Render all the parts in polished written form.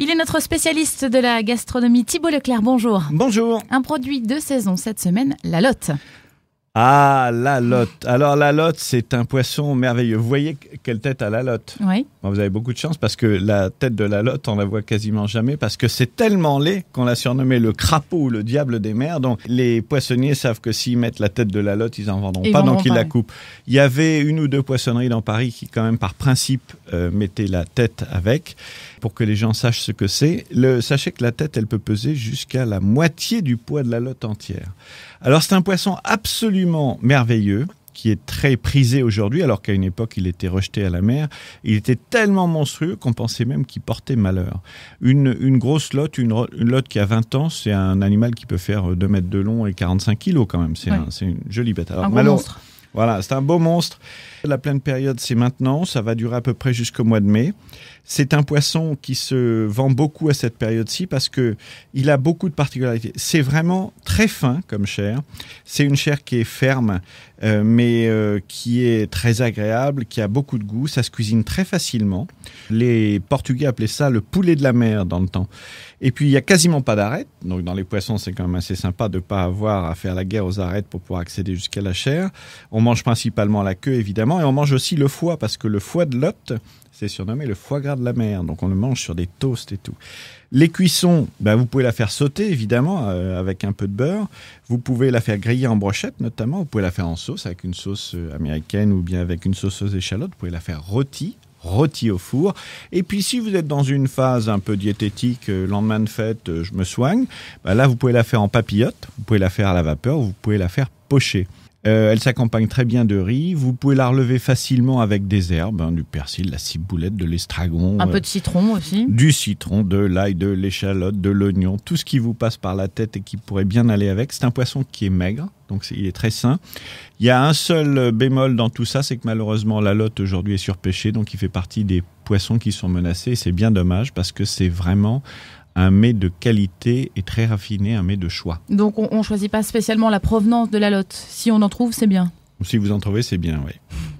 Il est notre spécialiste de la gastronomie, Thibaut Leclerc, bonjour. Bonjour. Un produit de saison cette semaine, la lotte. Ah, la lotte. Alors la lotte, c'est un poisson merveilleux. Vous voyez quelle tête a la lotte? Oui. Bon, vous avez beaucoup de chance parce que la tête de la lotte, on la voit quasiment jamais parce que c'est tellement laid qu'on l'a surnommé le crapaud ou le diable des mers. Donc les poissonniers savent que s'ils mettent la tête de la lotte, ils en vendront pas, donc ils la coupent. Il y avait une ou deux poissonneries dans Paris qui, quand même, par principe, mettaient la tête avec pour que les gens sachent ce que c'est. Sachez que la tête, elle peut peser jusqu'à la moitié du poids de la lotte entière. Alors c'est un poisson absolument merveilleux, qui est très prisé aujourd'hui, alors qu'à une époque, il était rejeté à la mer. Il était tellement monstrueux qu'on pensait même qu'il portait malheur. Une grosse lotte, une lotte qui a 20 ans, c'est un animal qui peut faire 2 mètres de long et 45 kilos quand même. C'est une jolie bête. Alors, un gros monstre. Voilà, c'est un beau monstre. La pleine période, c'est maintenant. Ça va durer à peu près jusqu'au mois de mai. C'est un poisson qui se vend beaucoup à cette période-ci parce que il a beaucoup de particularités. C'est vraiment très fin comme chair. C'est une chair qui est ferme, mais qui est très agréable, qui a beaucoup de goût. Ça se cuisine très facilement. Les Portugais appelaient ça le poulet de la mer dans le temps. Et puis, il y a quasiment pas d'arête. Donc, dans les poissons, c'est quand même assez sympa de ne pas avoir à faire la guerre aux arêtes pour pouvoir accéder jusqu'à la chair. On mange principalement la queue, évidemment, et on mange aussi le foie, parce que le foie de lotte, c'est surnommé le foie gras de la mer. Donc, on le mange sur des toasts et tout. Les cuissons, vous pouvez la faire sauter, évidemment, avec un peu de beurre. Vous pouvez la faire griller en brochette, notamment. Vous pouvez la faire en sauce, avec une sauce américaine ou bien avec une sauce aux échalotes. Vous pouvez la faire rôti au four. Et puis, si vous êtes dans une phase un peu diététique, lendemain de fête, je me soigne, là, vous pouvez la faire en papillote, vous pouvez la faire à la vapeur, vous pouvez la faire pochée. Elle s'accompagne très bien de riz. Vous pouvez la relever facilement avec des herbes, du persil, de la ciboulette, de l'estragon. Un peu de citron aussi. Du citron, de l'ail, de l'échalote, de l'oignon, tout ce qui vous passe par la tête et qui pourrait bien aller avec. C'est un poisson qui est maigre, donc il est très sain. Il y a un seul bémol dans tout ça, c'est que malheureusement la lotte aujourd'hui est surpêchée, donc il fait partie des poissons qui sont menacés. Et c'est bien dommage parce que c'est vraiment un mets de qualité et très raffiné, un mets de choix. Donc on ne choisit pas spécialement la provenance de la lotte. Si on en trouve, c'est bien. Si vous en trouvez, c'est bien, oui.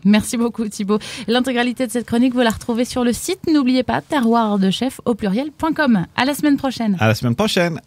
Merci beaucoup Thibaut. L'intégralité de cette chronique, vous la retrouvez sur le site. N'oubliez pas, terroirdechef au pluriel.com. À la semaine prochaine. À la semaine prochaine.